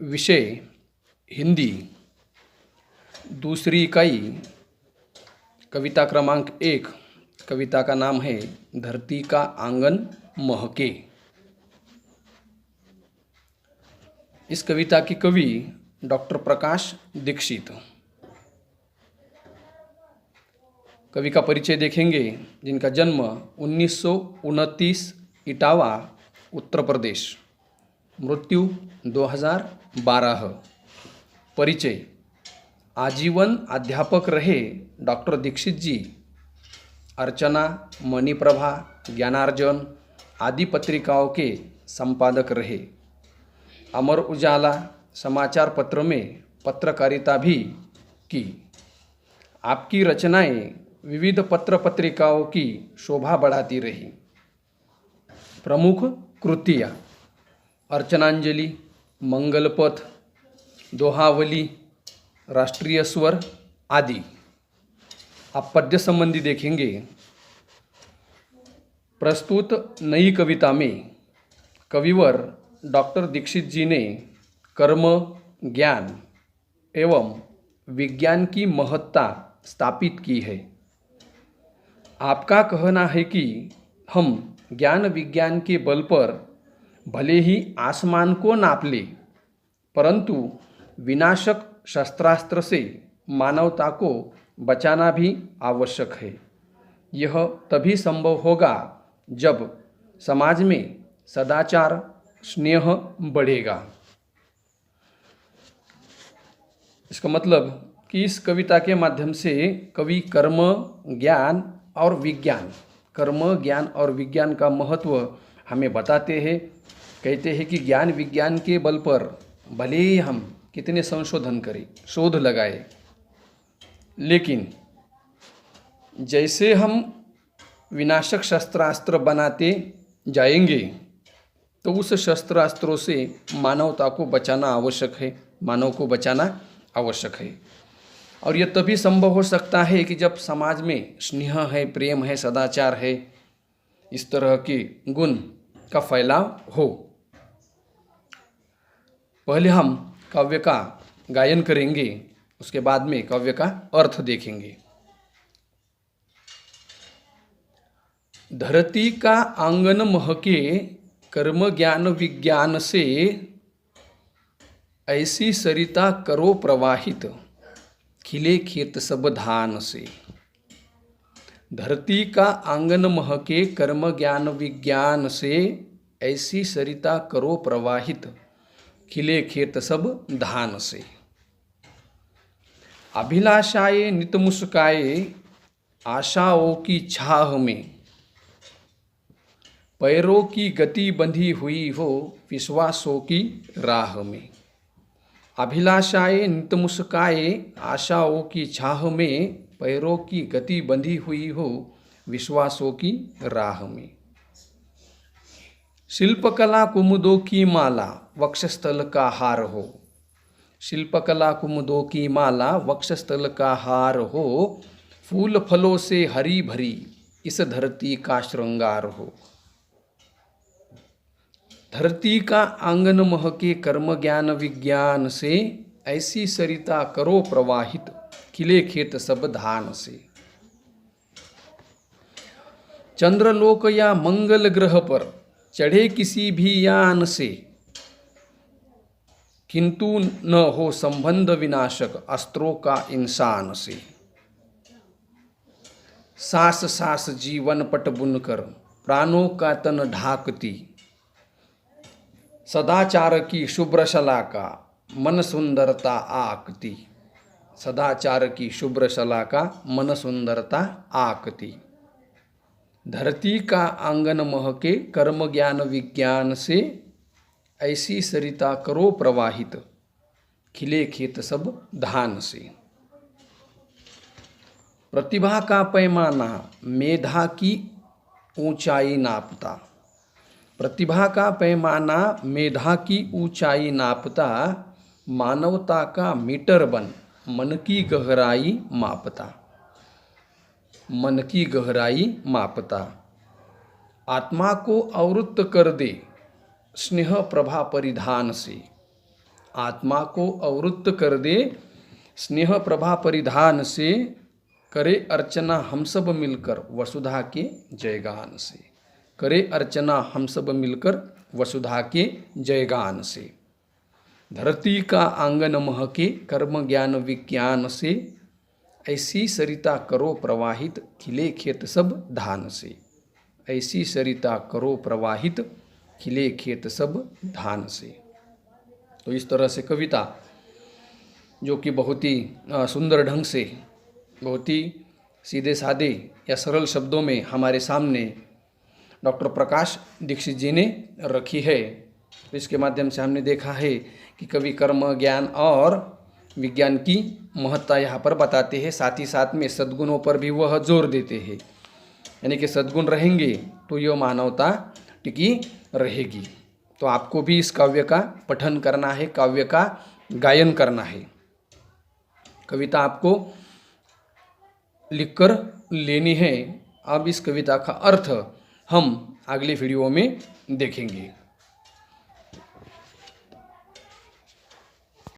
विषय हिंदी, दूसरी इकाई, कविता क्रमांक 1। कविता का नाम है धरती का आंगन महके। इस कविता की कवि डॉक्टर प्रकाश दीक्षित। कवि का परिचय देखेंगे, जिनका जन्म 1929 इटावा उत्तर प्रदेश, मृत्यु 2012। परिचय: आजीवन अध्यापक रहे डॉक्टर दीक्षित जी अर्चना, मणिप्रभा, ज्ञानार्जन आदि पत्रिकाओं के संपादक रहे। अमर उजाला समाचार पत्र में पत्रकारिता भी की। आपकी रचनाएं विविध पत्र पत्रिकाओं की शोभा बढ़ाती रही। प्रमुख कृतियाँ: अर्चनांजलि, मंगलपथ, दोहावली, राष्ट्रीय स्वर आदि। आप पद्य संबंधी देखेंगे। प्रस्तुत नई कविता में कविवर डॉक्टर दीक्षित जी ने कर्म, ज्ञान एवं विज्ञान की महत्ता स्थापित की है। आपका कहना है कि हम ज्ञान विज्ञान के बल पर भले ही आसमान को नाप ले, परंतु विनाशक शस्त्रास्त्र से मानवता को बचाना भी आवश्यक है। यह तभी संभव होगा जब समाज में सदाचार, स्नेह बढ़ेगा। इसका मतलब कि इस कविता के माध्यम से कवि कर्म, ज्ञान और विज्ञान का महत्व हमें बताते हैं। कहते हैं कि ज्ञान विज्ञान के बल पर भले ही हम कितने संशोधन करें, शोध लगाए, लेकिन जैसे हम विनाशक शस्त्रास्त्र बनाते जाएंगे तो उस शस्त्रास्त्रों से मानवता को बचाना आवश्यक है, मानव को बचाना आवश्यक है। और यह तभी संभव हो सकता है कि जब समाज में स्नेह है, प्रेम है, सदाचार है, इस तरह के गुण का फैलाव हो। पहले हम काव्य का गायन करेंगे, उसके बाद में काव्य का अर्थ देखेंगे। धरती का आंगन महके, कर्म ज्ञान विज्ञान से, ऐसी सरिता करो प्रवाहित, खिले खेत सब धान से। धरती का आंगन महके, कर्म ज्ञान विज्ञान से, ऐसी सरिता करो प्रवाहित, खिले खेत सब धान से। अभिलाषाएं नित मुस्काए, आशाओं की छाह में, पैरों की गति बंधी हुई हो विश्वासों की राह में। अभिलाषाएं नित मुस्काए, आशाओं की छाह में, पैरों की गति बंधी हुई हो विश्वासों की राह में। शिल्पकला कुमुदों की माला, वक्षस्थल का हार हो। शिल्पकला कुमुदों की माला, वक्षस्थल का हार हो, फूल फलों से हरी भरी इस धरती का श्रृंगार हो। धरती का आंगन महके, कर्म ज्ञान विज्ञान से, ऐसी सरिता करो प्रवाहित, खिले खेत सब धान से। चंद्रलोक या मंगल ग्रह पर चढ़े किसी भी यान से, किंतु न हो संबंध विनाशक अस्त्रों का इंसान से। सास सास जीवन पट बुनकर प्राणों का तन ढाकती, सदाचार की शुभ्र शलाका मन सुंदरता आकती। सदाचार की शुभ्र शलाका मन सुंदरता आकती। धरती का आंगन महके, कर्म ज्ञान विज्ञान से, ऐसी सरिता करो प्रवाहित, खिले खेत सब धान से। प्रतिभा का पैमाना मेधा की ऊंचाई नापता। प्रतिभा का पैमाना मेधा की ऊंचाई नापता, मानवता का मीटर बन मन की गहराई मापता। मन की गहराई मापता। आत्मा को आवृत्त कर दे स्नेह प्रभा परिधान से। आत्मा को अवरुद्ध कर दे, स्नेह प्रभा परिधान से करे अर्चना हम सब मिलकर वसुधा के जयगान से। करे अर्चना हम सब मिलकर वसुधा के जयगान से। धरती का आंगन महके कर्म ज्ञान विज्ञान से, ऐसी सरिता करो प्रवाहित खिले खेत सब धान से। ऐसी सरिता करो प्रवाहित खिले खेत सब धान से। तो इस तरह से कविता जो कि बहुत ही सुंदर ढंग से, बहुत ही सीधे साधे या सरल शब्दों में हमारे सामने डॉक्टर प्रकाश दीक्षित जी ने रखी है। इसके माध्यम से हमने देखा है कि कवि कर्म ज्ञान और विज्ञान की महत्ता यहाँ पर बताते हैं, साथ ही साथ में सद्गुणों पर भी वह जोर देते हैं। यानी कि सद्गुण रहेंगे तो यह मानवता टिकी रहेगी। तो आपको भी इस काव्य का पठन करना है, काव्य का गायन करना है। कविता आपको लिखकर लेनी है। अब इस कविता का अर्थ हम अगली वीडियो में देखेंगे।